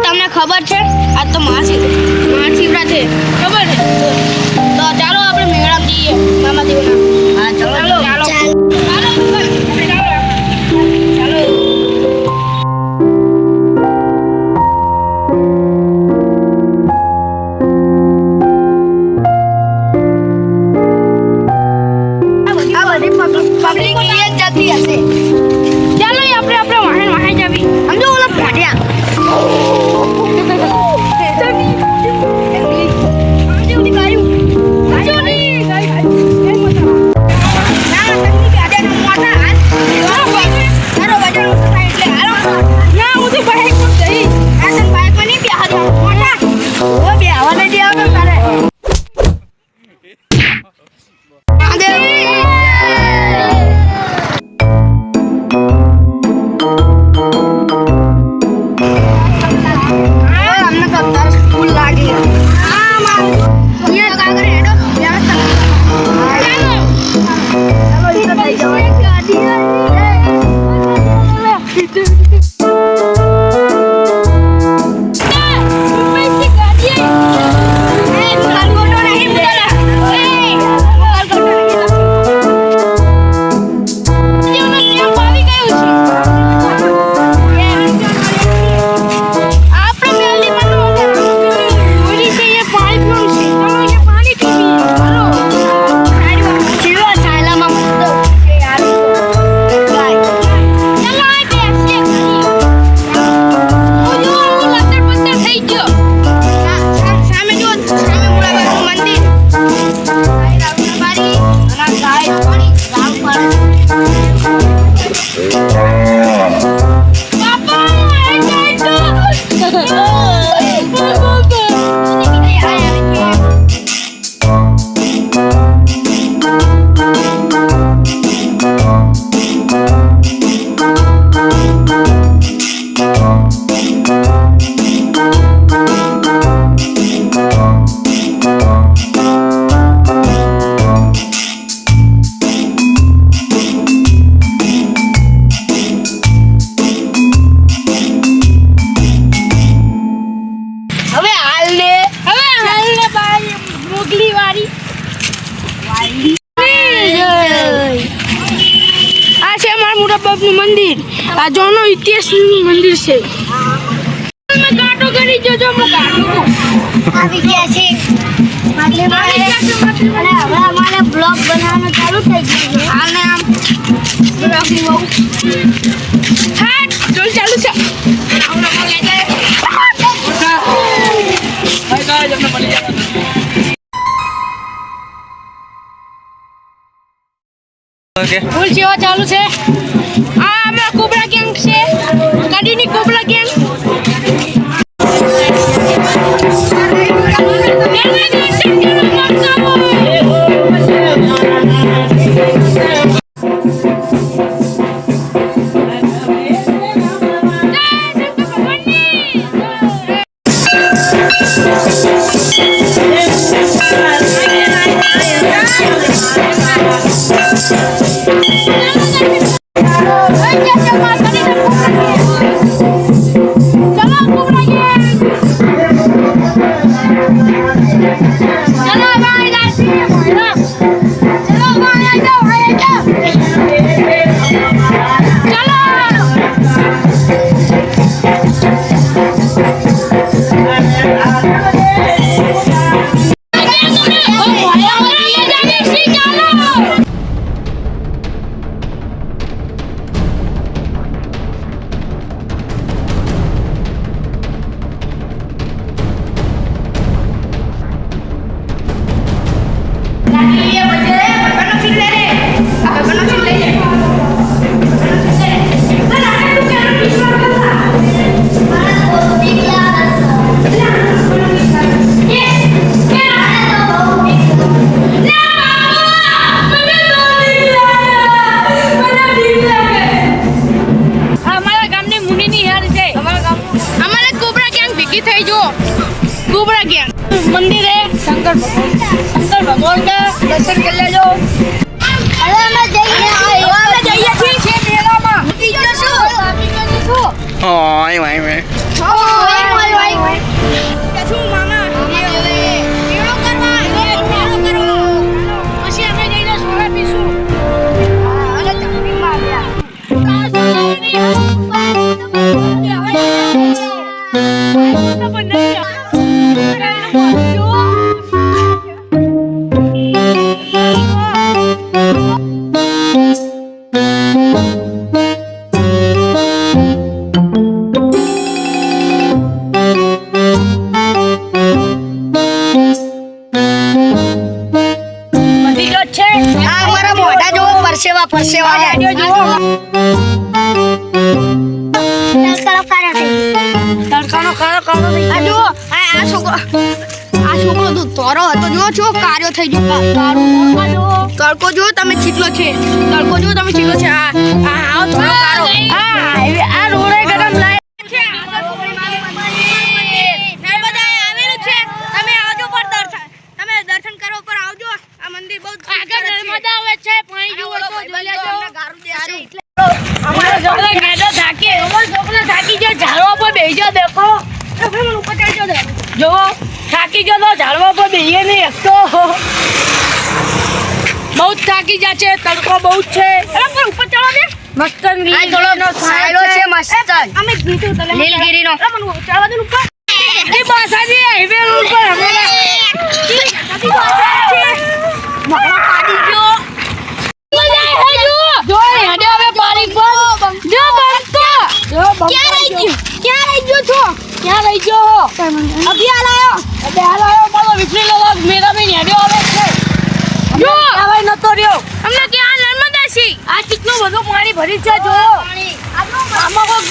તમને ખબર છે આજ તો મહાશિવરાત્રિ ખબર છે તો ચાલો આપણે મેળામાં જઈએ મામા દેવના. હા ચાલો ચાલો ચાલો પબ્લિક એક જાતિ હશે. ચાલો આપણે વાહન જાવી સમજો ઓલા પોઢ્યા મંદિર આ જોનો ઇતિહાસનું મંદિર છે. તમે ગાટો કરી જોજો મો ગાટો આવી ગયા છે એટલે અને હવે અમારે બ્લોગ બનાવવાનું ચાલુ થઈ ગયું છે. આને આમ બ્લોગ બહુ હા જોલ ચાલુ છે. આવડો મળી જાય હાય ગાઈસ અમને મળી જાય. ઓકે ફૂલ સેવા ચાલુ છે. આ આપણા કોબરા ગેંગ છે કડીની કોબરા ગેંગ. मंदिर है शंकर भगवान का दर्शन कर ले जो। अरे मैं जाइए छे मेला में बीजो सो हां आई मैं પરસેવા પરસેવા જુઓ તડકાનો કાળો આ જુઓ આ છોકરો તો તોરો હતો જુઓ છો કાર્યો થઈ ગયો તડકો જુઓ તમે ચીટલો છે તડકો જુઓ તમે ચીટલો છે આ થોડો કાળો આ રોડે ગરમ લાય છે નર્મદા આવેલું છે તમે આવજો પર દર્શન કરો પર આવજો આ મંદિર બહુ આગળ નર્મદા આવે છે પાણી જુઓ તો જોઈ લેજો અમારો છોકરો ગેડો થાકી ગયો ઝાડવા પર બેસી જાવ દેખો ઉપર ચડી જાવ જો થાકી ગયો તો ઝાડવા પર બેહીએ નહીં એકતો બહુ થાકી જાય છે તડકો બહુ છે અરે ઉપર ચડો ને મસ્ત લીલગીરીનો સાયલો છે મસ્ત અમે કીધું તને લીલગીરીનો મને ચડવા દે ઉપર એ બાસાજી હાઈવે ઉપર હમણાં મારા પાડી ગયો જો હેડે હવે પારી પર જો બંકો ક્યાં રહી ગયો છો ક્યાં રહી ગયો અભી હાલાયો મારો વિફરી લો મેરા મે હેડે આવે છે જો હવે નતો રહ્યો અમને ક્યાં નર્મદા છે આ કેટલું બધું પાણી ભરી છે જો આમાં કોક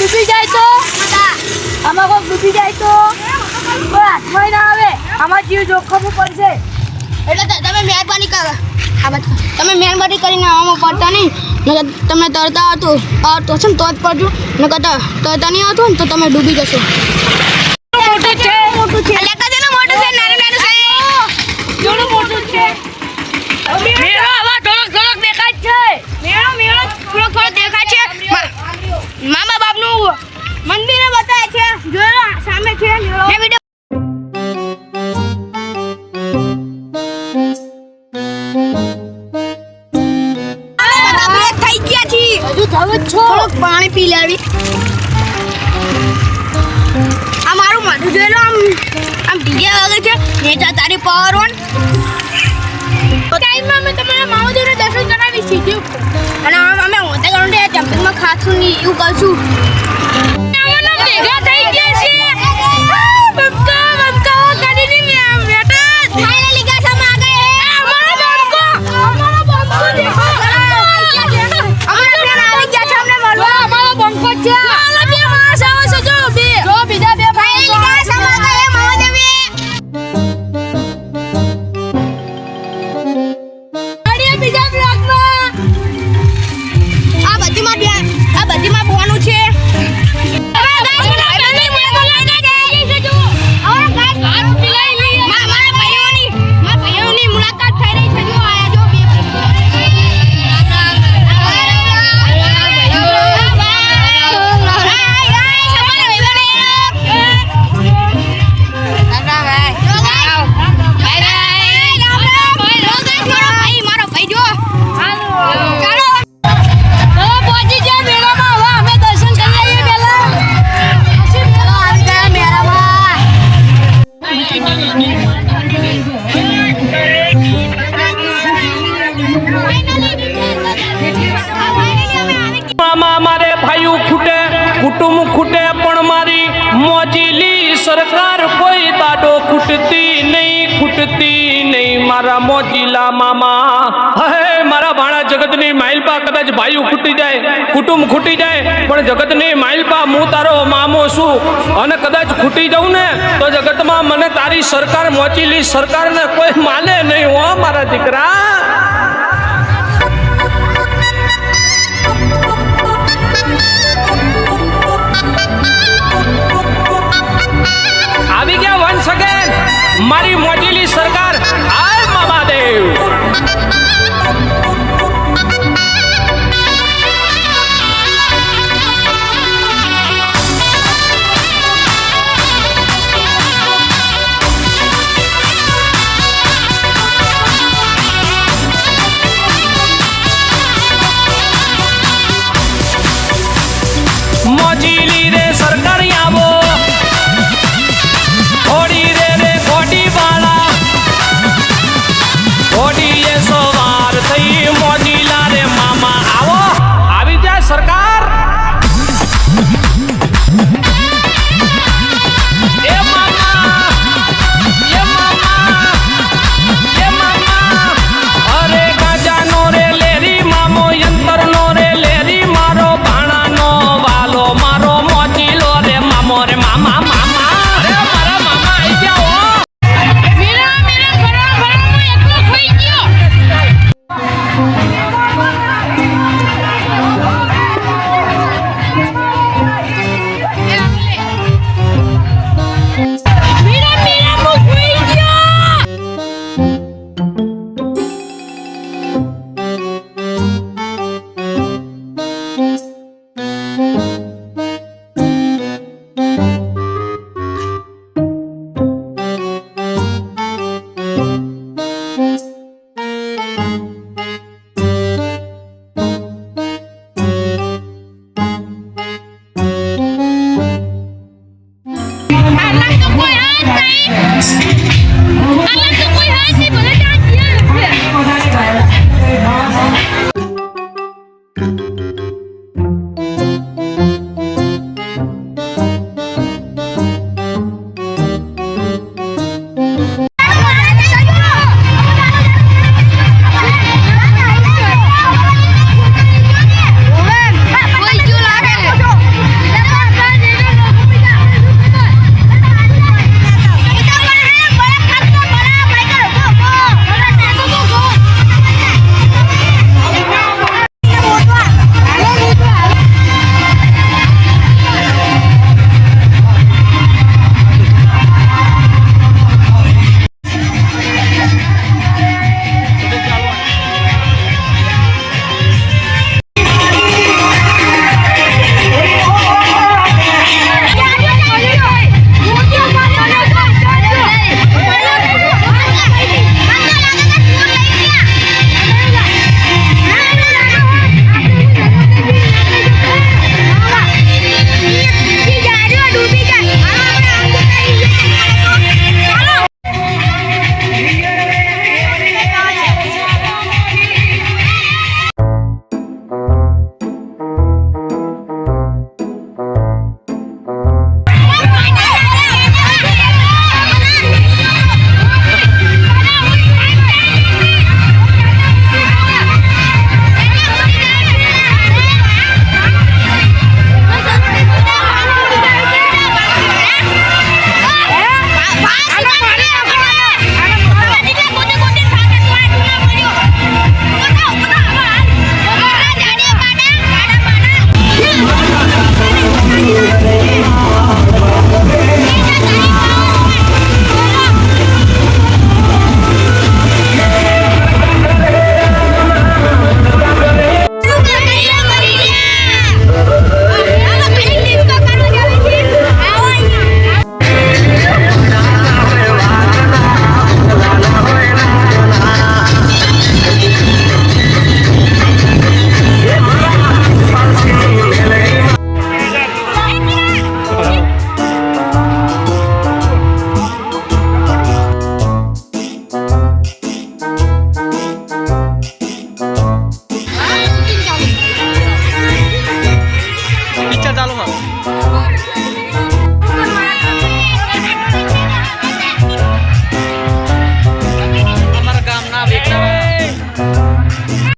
ડૂબી જાય તો હાથમાં ના આવે આમાં જીવ જોખમ પડશે એટલે તમે મહેરબાની કરો તમે મહેરબાની કરીને આવામાં પડતા નહીં તમે તરતા આવતો છે ને તો જ પડજો ને કરતા તરતા નહીં આવતું ને તો તમે ડૂબી જશો મોટું છે નાનું છે મેળો આવા થોડોક દેખાય છે મેળો થોડોક દેખાય છે મામા બાપનું મંદિરે બતાવે છે જોયો સામે છે મેળો થોડુંક પાણી પી લેવી આ મારું માથું જોઈ લો આમ ડીજે વાગે છે નેચા તારી પાવર ઓન ટાઈમમાં અમે તમારા મહાદેવને દર્શન કરાવી સીધી અને અમે હોતે ગણું ટેમ્પલમાં ખાશું નહીં એવું કરશું ભેગા થઈ ગયા છે બંકા કરીને બેટા ફાઇનલી ગયા છે માગે અમારો બંકો દેખો છે આલા બે માસ આવે છે જો બીજા બે ફાઇનલ ગયા સમાગા એ મહાદેવી અરે બીજા બ્લોકમાં આ બધીમાં બોવાનું છે મુલાકાત થઈ રહી છે જો આયા જો કુટુંબ ખૂટે પણ મારી મોજીલી સરકાર કોઈ દાડો ખૂટતી નહીં મારા મોજીલા મામા હે મારા ભાણા જગતની માઇલપા કદાચ ભાઈઓ ખૂટી જાય કુટુંબ ખૂટી જાય પણ જગતની માઇલપા હું તારો મામો છું અને કદાચ ખૂટી જાઉં ને તો જગતમાં મને તારી સરકાર મોજીલી સરકારને કોઈ માને નહીં હો મારા દીકરા આવી ગયા વંશ અગેન મારી મોજીલી સરકાર હાય મહાદેવ મોજીલી રે સરકાર આવો આલા તો કોઈ હાથ નહીં. આલા તો કોઈ હાથ નહીં. બધા